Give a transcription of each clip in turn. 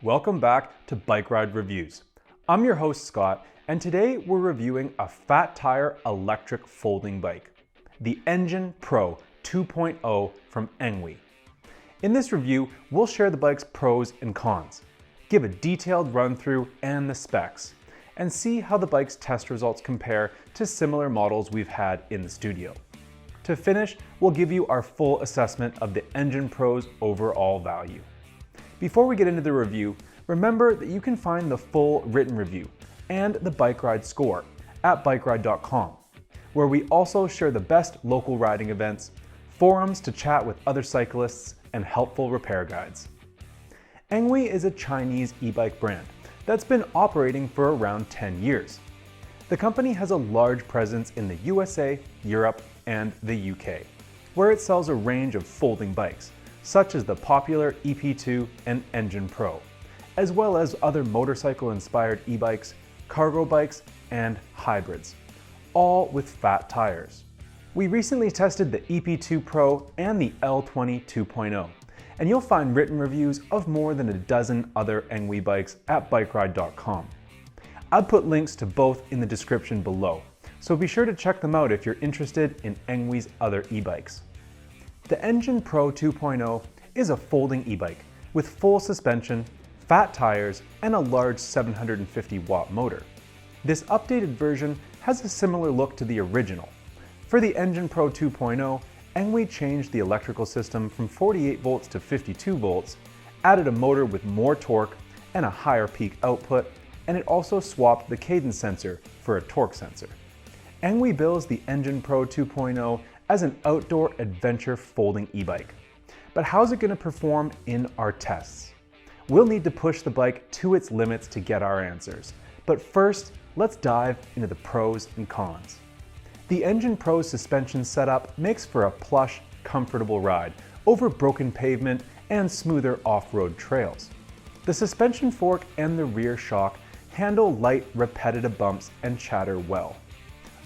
Welcome back to Bike Ride Reviews. I'm your host Scott, and today we're reviewing a fat tire electric folding bike, the Engine Pro 2.0 from ENGWE. In this review, we'll share the bike's pros and cons, give a detailed run through and the specs, and see how the bike's test results compare to similar models we've had in the studio. To finish, we'll give you our full assessment of the Engine Pro's overall value. Before we get into the review, remember that you can find the full written review and the bike ride score at bikeride.com, where we also share the best local riding events, forums to chat with other cyclists, and helpful repair guides. ENGWE is a Chinese e-bike brand that's been operating for around 10 years. The company has a large presence in the USA, Europe, and the UK, where it sells a range of folding bikes, such as the popular EP2 and Engine Pro, as well as other motorcycle-inspired e-bikes, cargo bikes, and hybrids, all with fat tires. We recently tested the EP2 Pro and the L20 2.0, and you'll find written reviews of more than a dozen other ENGWE bikes at bikeride.com. I'll put links to both in the description below, so be sure to check them out if you're interested in ENGWE's other e-bikes. The Engine Pro 2.0 is a folding e-bike with full suspension, fat tires, and a large 750-watt motor. This updated version has a similar look to the original. For the Engine Pro 2.0, ENGWE changed the electrical system from 48 volts to 52 volts, added a motor with more torque and a higher peak output, and it also swapped the cadence sensor for a torque sensor. ENGWE bills the Engine Pro 2.0 as an outdoor adventure folding e-bike. But how's it going to perform in our tests? We'll need to push the bike to its limits to get our answers. But first, let's dive into the pros and cons. The Engine Pro's suspension setup makes for a plush, comfortable ride over broken pavement and smoother off-road trails. The suspension fork and the rear shock handle light, repetitive bumps and chatter well.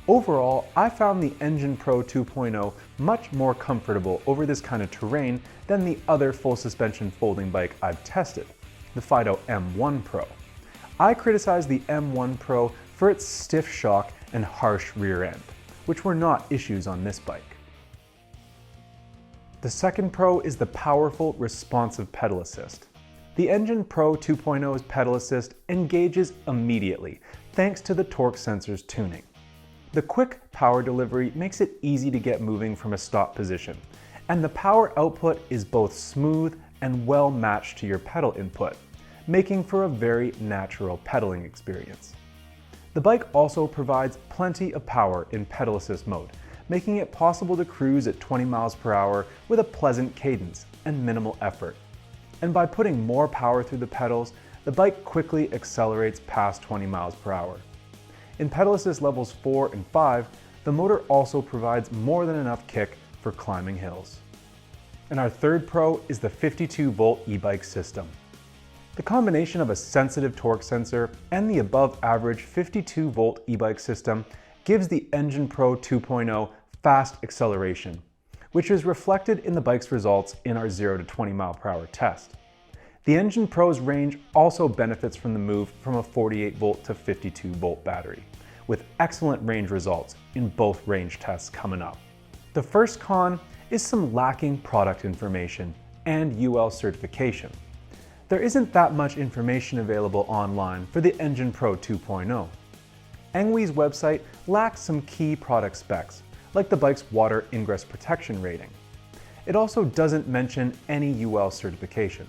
Overall, I found the Engine Pro 2.0 much more comfortable over this kind of terrain than the other full suspension folding bike I've tested, the Fido M1 Pro. I criticized the M1 Pro for its stiff shock and harsh rear end, which were not issues on this bike. The second pro is the powerful, responsive pedal assist. The Engine Pro 2.0's pedal assist engages immediately thanks to the torque sensor's tuning. The quick power delivery makes it easy to get moving from a stop position, and the power output is both smooth and well matched to your pedal input, making for a very natural pedaling experience. The bike also provides plenty of power in pedal assist mode, making it possible to cruise at 20 miles per hour with a pleasant cadence and minimal effort. And by putting more power through the pedals, the bike quickly accelerates past 20 miles per hour. In pedal assist levels 4 and 5, the motor also provides more than enough kick for climbing hills. And our third pro is the 52-volt e-bike system. The combination of a sensitive torque sensor and the above-average 52-volt e-bike system gives the Engine Pro 2.0 fast acceleration, which is reflected in the bike's results in our 0 to 20 mile per hour test. The Engine Pro's range also benefits from the move from a 48-volt to 52-volt battery, with excellent range results in both range tests coming up. The first con is some lacking product information and UL certification. There isn't that much information available online for the Engine Pro 2.0. ENGWE's website lacks some key product specs, like the bike's water ingress protection rating. It also doesn't mention any UL certification.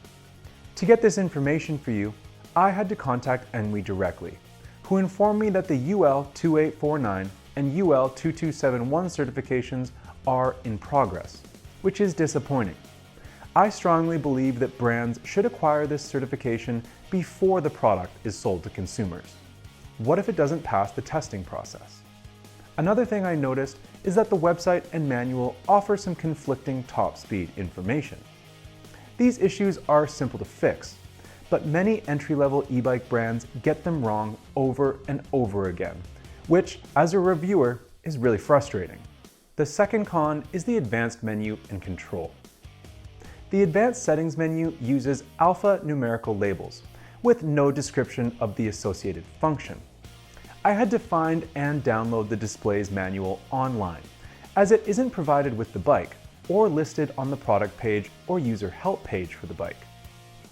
To get this information for you, I had to contact ENGWE directly, who informed me that the UL 2849 and UL 2271 certifications are in progress, which is disappointing. I strongly believe that brands should acquire this certification before the product is sold to consumers. What if it doesn't pass the testing process? Another thing I noticed is that the website and manual offer some conflicting top speed information. These issues are simple to fix, but many entry-level e-bike brands get them wrong over and over again, which, as a reviewer, is really frustrating. The second con is the advanced menu and control. The advanced settings menu uses alphanumerical labels, with no description of the associated function. I had to find and download the display's manual online, as it isn't provided with the bike or listed on the product page or user help page for the bike.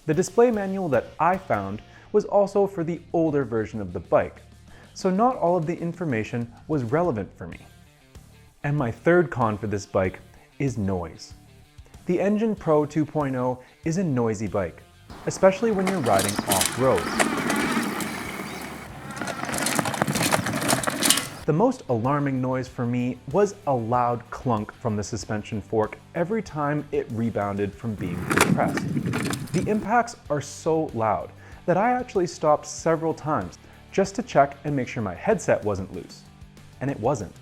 The display manual that I found was also for the older version of the bike, so not all of the information was relevant for me. And my third con for this bike is noise. The Engine Pro 2.0 is a noisy bike, especially when you're riding off-road. The most alarming noise for me was a loud clunk from the suspension fork every time it rebounded from being compressed. The impacts are so loud that I actually stopped several times just to check and make sure my headset wasn't loose. And it wasn't.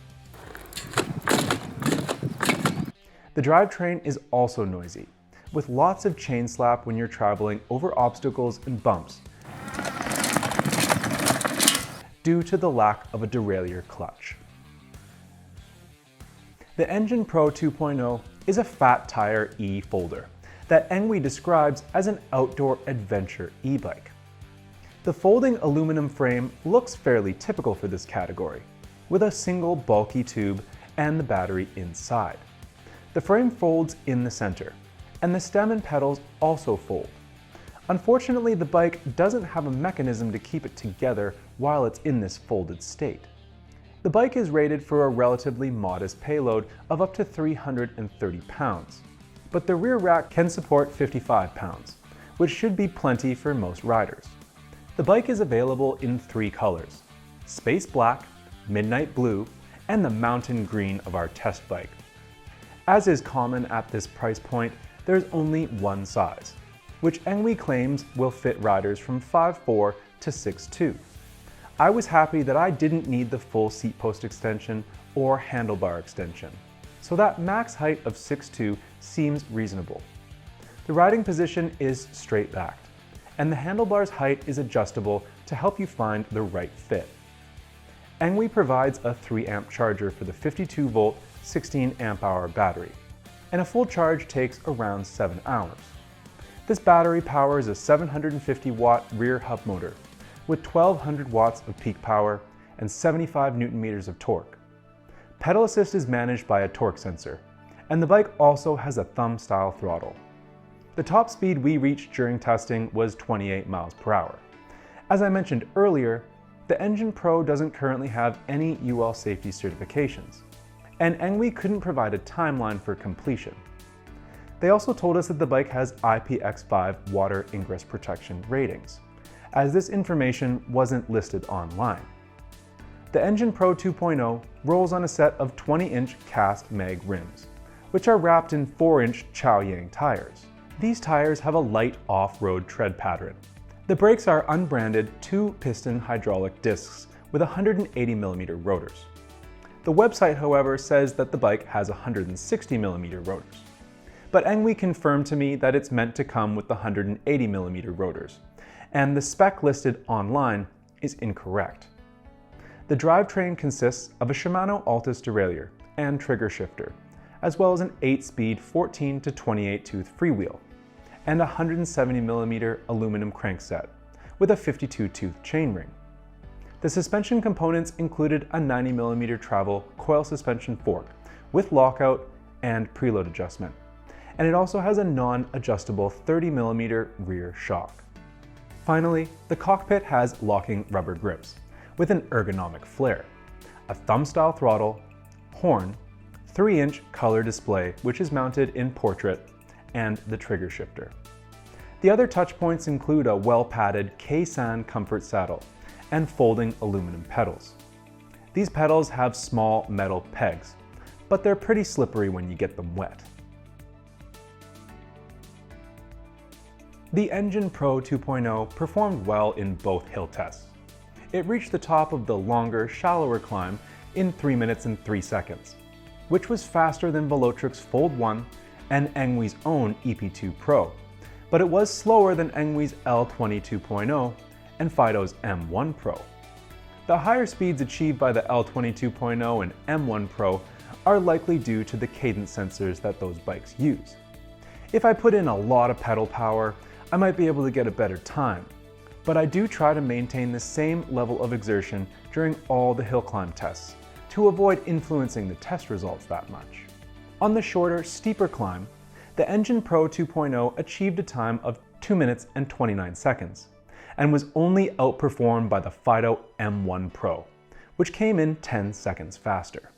The drivetrain is also noisy, with lots of chain slap when you're traveling over obstacles and bumps, due to the lack of a derailleur clutch. The Engine Pro 2.0 is a fat tire e-folder that ENGWE describes as an outdoor adventure e-bike. The folding aluminum frame looks fairly typical for this category, with a single bulky tube and the battery inside. The frame folds in the center, and the stem and pedals also fold. Unfortunately, the bike doesn't have a mechanism to keep it together while it's in this folded state. The bike is rated for a relatively modest payload of up to 330 pounds, but the rear rack can support 55 pounds, which should be plenty for most riders. The bike is available in 3 colors: space black, midnight blue, and the mountain green of our test bike. As is common at this price point, there's only one size, which ENGWE claims will fit riders from 5'4" to 6'2". I was happy that I didn't need the full seat post extension or handlebar extension, so that max height of 6'2" seems reasonable. The riding position is straight backed, and the handlebar's height is adjustable to help you find the right fit. ENGWE provides a 3-amp charger for the 52-volt 16-amp-hour battery, and a full charge takes around 7 hours. This battery powers a 750-watt rear hub motor with 1200 watts of peak power and 75 Nm of torque. Pedal assist is managed by a torque sensor, and the bike also has a thumb-style throttle. The top speed we reached during testing was 28 miles per hour. As I mentioned earlier, the Engine Pro doesn't currently have any UL safety certifications, and ENGWE couldn't provide a timeline for completion. They also told us that the bike has IPX5 water ingress protection ratings, as this information wasn't listed online. The Engine Pro 2.0 rolls on a set of 20-inch cast mag rims, which are wrapped in 4-inch Chaoyang tires. These tires have a light off-road tread pattern. The brakes are unbranded 2-piston hydraulic discs with 180mm rotors. The website, however, says that the bike has 160mm rotors. But ENGWE confirmed to me that it's meant to come with the 180mm rotors, and the spec listed online is incorrect. The drivetrain consists of a Shimano Altus derailleur and trigger shifter, as well as an 8-speed 14 to 28 tooth freewheel, and a 170mm aluminum crankset with a 52 tooth chainring. The suspension components included a 90mm travel coil suspension fork with lockout and preload adjustment, and it also has a non-adjustable 30mm rear shock. Finally, the cockpit has locking rubber grips with an ergonomic flare, a thumb-style throttle, horn, 3-inch color display which is mounted in portrait, and the trigger shifter. The other touch points include a well-padded K-San comfort saddle and folding aluminum pedals. These pedals have small metal pegs, but they're pretty slippery when you get them wet. The Engine Pro 2.0 performed well in both hill tests. It reached the top of the longer, shallower climb in 3 minutes and 3 seconds, which was faster than Velotric's Fold 1 and ENGWE's own EP2 Pro, but it was slower than ENGWE's L20 2.0 and Fido's M1 Pro. The higher speeds achieved by the L20 2.0 and M1 Pro are likely due to the cadence sensors that those bikes use. If I put in a lot of pedal power, I might be able to get a better time, but I do try to maintain the same level of exertion during all the hill climb tests to avoid influencing the test results that much. On the shorter, steeper climb, the Engine Pro 2.0 achieved a time of 2 minutes and 29 seconds and was only outperformed by the FIDO M1 Pro, which came in 10 seconds faster.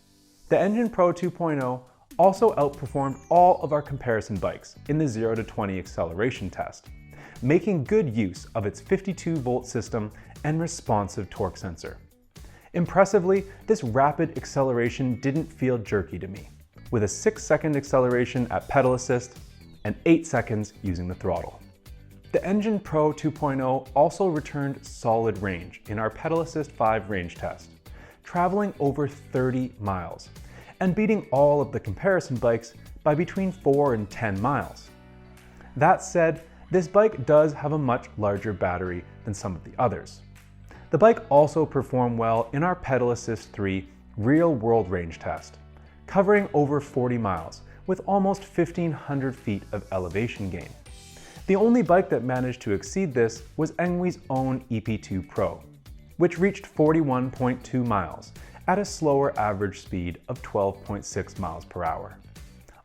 The Engine Pro 2.0 also outperformed all of our comparison bikes in the 0 to 20 acceleration test, making good use of its 52-volt system and responsive torque sensor. Impressively, this rapid acceleration didn't feel jerky to me, with a 6-second acceleration at pedal assist and 8 seconds using the throttle. The Engine Pro 2.0 also returned solid range in our pedal assist 5 range test, traveling over 30 miles and beating all of the comparison bikes by between 4 and 10 miles. That said, this bike does have a much larger battery than some of the others. The bike also performed well in our pedal assist 3 real-world range test, covering over 40 miles with almost 1,500 feet of elevation gain. The only bike that managed to exceed this was ENGWE's own EP2 Pro, which reached 41.2 miles at a slower average speed of 12.6 miles per hour.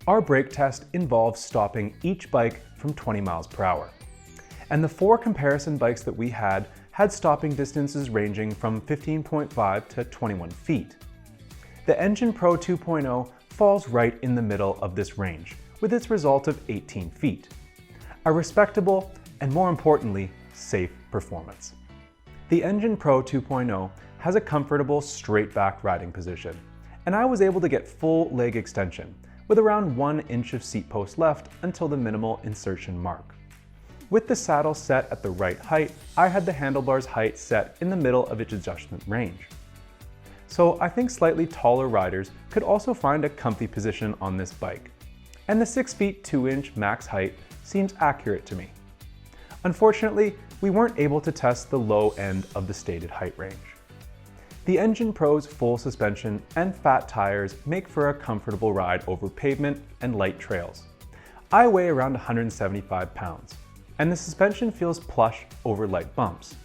Our brake test involves stopping each bike from 20 miles per hour, and the 4 comparison bikes that we had stopping distances ranging from 15.5 to 21 feet. The Engine Pro 2.0 falls right in the middle of this range with its result of 18 feet. A respectable and, more importantly, safe performance. The Engine Pro 2.0 has a comfortable straight back riding position, and I was able to get full leg extension with around 1 inch of seat post left until the minimal insertion mark. With the saddle set at the right height, I had the handlebars height set in the middle of its adjustment range. So I think slightly taller riders could also find a comfy position on this bike, and the 6 feet 2 inch max height seems accurate to me. Unfortunately, we weren't able to test the low end of the stated height range. The Engine Pro's full suspension and fat tires make for a comfortable ride over pavement and light trails. I weigh around 175 pounds, and the suspension feels plush over light bumps.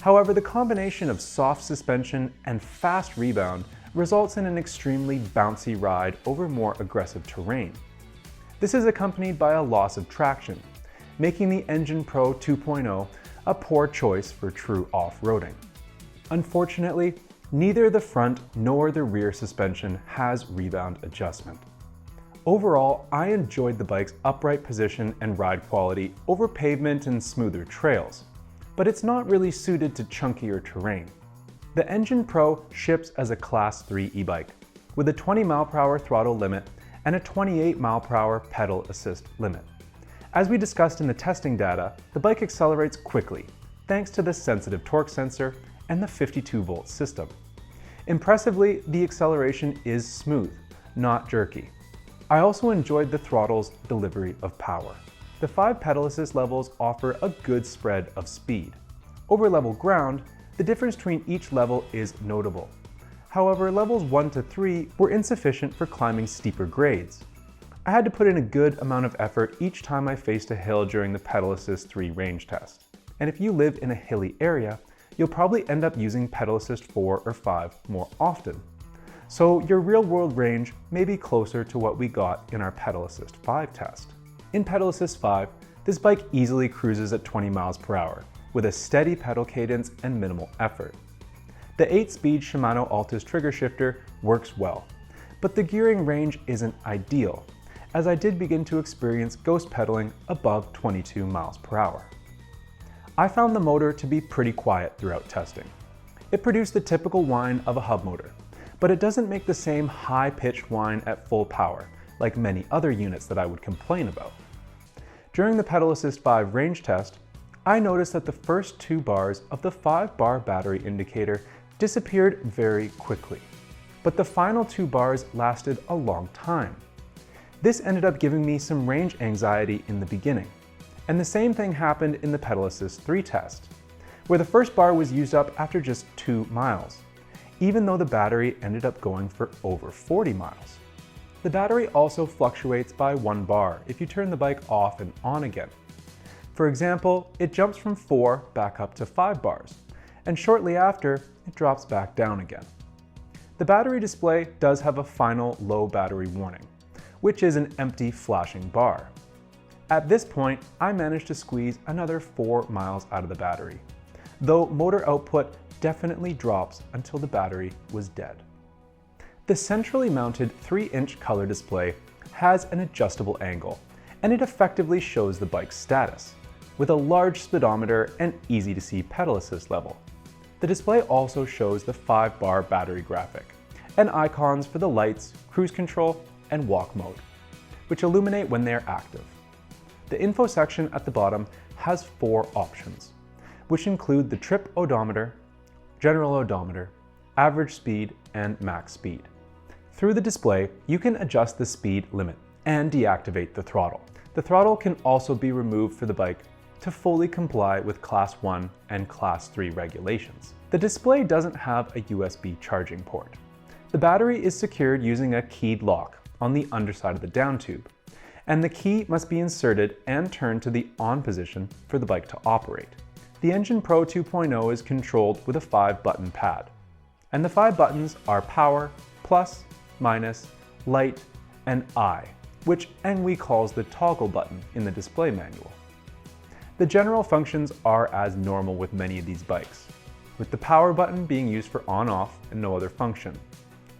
However, the combination of soft suspension and fast rebound results in an extremely bouncy ride over more aggressive terrain. This is accompanied by a loss of traction, making the Engine Pro 2.0 a poor choice for true off-roading. Unfortunately, neither the front nor the rear suspension has rebound adjustment. Overall, I enjoyed the bike's upright position and ride quality over pavement and smoother trails, but it's not really suited to chunkier terrain. The Engine Pro ships as a Class 3 e-bike with a 20 mph throttle limit and a 28 mph pedal assist limit. As we discussed in the testing data, the bike accelerates quickly thanks to the sensitive torque sensor and the 52-volt system. Impressively, the acceleration is smooth, not jerky. I also enjoyed the throttle's delivery of power. The 5 pedal assist levels offer a good spread of speed. Over level ground, the difference between each level is notable. However, levels 1 to 3 were insufficient for climbing steeper grades. I had to put in a good amount of effort each time I faced a hill during the pedal assist 3 range test. And if you live in a hilly area, you'll probably end up using pedal assist 4 or 5 more often. So your real-world range may be closer to what we got in our pedal assist 5 test. In pedal assist 5, this bike easily cruises at 20 miles per hour with a steady pedal cadence and minimal effort. The 8-speed Shimano Altus trigger shifter works well, but the gearing range isn't ideal, as I did begin to experience ghost pedaling above 22 miles per hour. I found the motor to be pretty quiet throughout testing. It produced the typical whine of a hub motor, but it doesn't make the same high-pitched whine at full power, like many other units that I would complain about. During the pedal assist 5 range test, I noticed that the first 2 bars of the 5-bar battery indicator disappeared very quickly, but the final 2 bars lasted a long time. This ended up giving me some range anxiety in the beginning, and the same thing happened in the pedal assist 3 test, where the first bar was used up after just 2 miles, even though the battery ended up going for over 40 miles. The battery also fluctuates by 1 bar if you turn the bike off and on again. For example, it jumps from 4 back up to 5 bars, and shortly after, it drops back down again. The battery display does have a final low battery warning, which is an empty flashing bar. At this point, I managed to squeeze another 4 miles out of the battery, though motor output definitely drops until the battery was dead. The centrally mounted 3-inch color display has an adjustable angle, and it effectively shows the bike's status, with a large speedometer and easy-to-see pedal assist level. The display also shows the 5-bar battery graphic, and icons for the lights, cruise control, and walk mode, which illuminate when they are active. The info section at the bottom has 4 options, which include the trip odometer, general odometer, average speed, and max speed. Through the display, you can adjust the speed limit and deactivate the throttle. The throttle can also be removed for the bike to fully comply with Class 1 and Class 3 regulations. The display doesn't have a USB charging port. The battery is secured using a keyed lock on the underside of the down tube, and the key must be inserted and turned to the on position for the bike to operate. The Engine Pro 2.0 is controlled with a 5-button pad, and the 5 buttons are power, plus, minus, light, and I, which ENGWE calls the toggle button in the display manual. The general functions are as normal with many of these bikes, with the power button being used for on-off and no other function.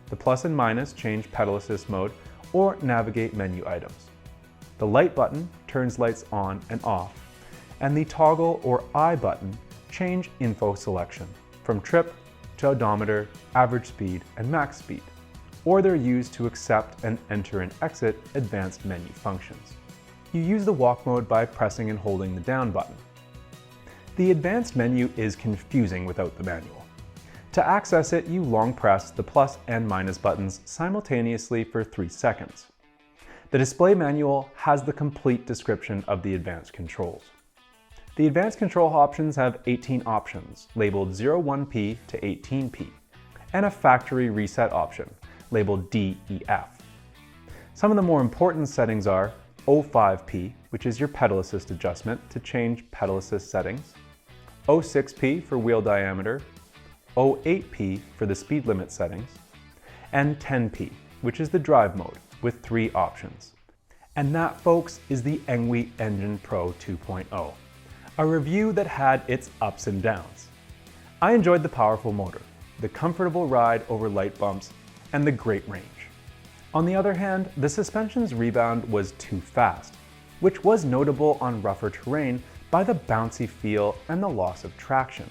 The plus and minus change pedal assist mode or navigate menu items. The light button turns lights on and off, and the toggle or I button change info selection from trip to odometer, average speed, and max speed, or they're used to accept and enter and exit advanced menu functions. You use the walk mode by pressing and holding the down button. The advanced menu is confusing without the manual. To access it, you long press the plus and minus buttons simultaneously for 3 seconds. The display manual has the complete description of the advanced controls. The advanced control options have 18 options, labeled 01P to 18P, and a factory reset option, labeled DEF. Some of the more important settings are 05P, which is your pedal assist adjustment to change pedal assist settings, 06P for wheel diameter, 08P for the speed limit settings, and 10P, which is the drive mode, with 3 options. And that, folks, is the ENGWE Engine Pro 2.0, a review that had its ups and downs. I enjoyed the powerful motor, the comfortable ride over light bumps, and the great range. On the other hand, the suspension's rebound was too fast, which was notable on rougher terrain by the bouncy feel and the loss of traction.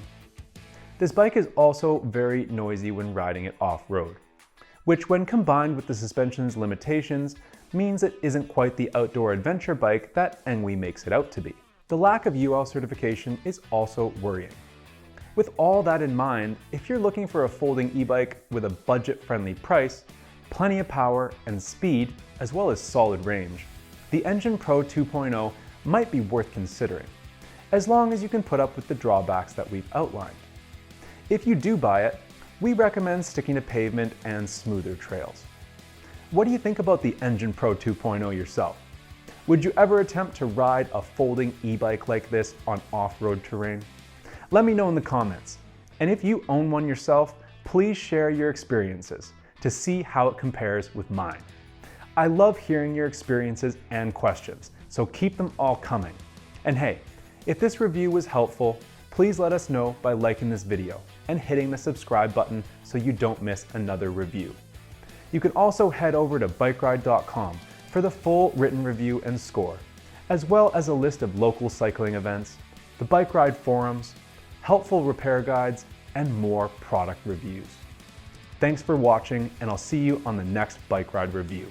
This bike is also very noisy when riding it off-road, which when combined with the suspension's limitations means it isn't quite the outdoor adventure bike that ENGWE makes it out to be. The lack of UL certification is also worrying. With all that in mind, if you're looking for a folding e-bike with a budget-friendly price, plenty of power and speed, as well as solid range, the Engine Pro 2.0 might be worth considering, as long as you can put up with the drawbacks that we've outlined. If you do buy it, we recommend sticking to pavement and smoother trails. What do you think about the Engine Pro 2.0 yourself? Would you ever attempt to ride a folding e-bike like this on off-road terrain? Let me know in the comments. And if you own one yourself, please share your experiences to see how it compares with mine. I love hearing your experiences and questions, so keep them all coming. And hey, if this review was helpful, please let us know by liking this video and hitting the subscribe button so you don't miss another review. You can also head over to bikeride.com for the full written review and score, as well as a list of local cycling events, the bike ride forums, helpful repair guides, and more product reviews. Thanks for watching, and I'll see you on the next bike ride review.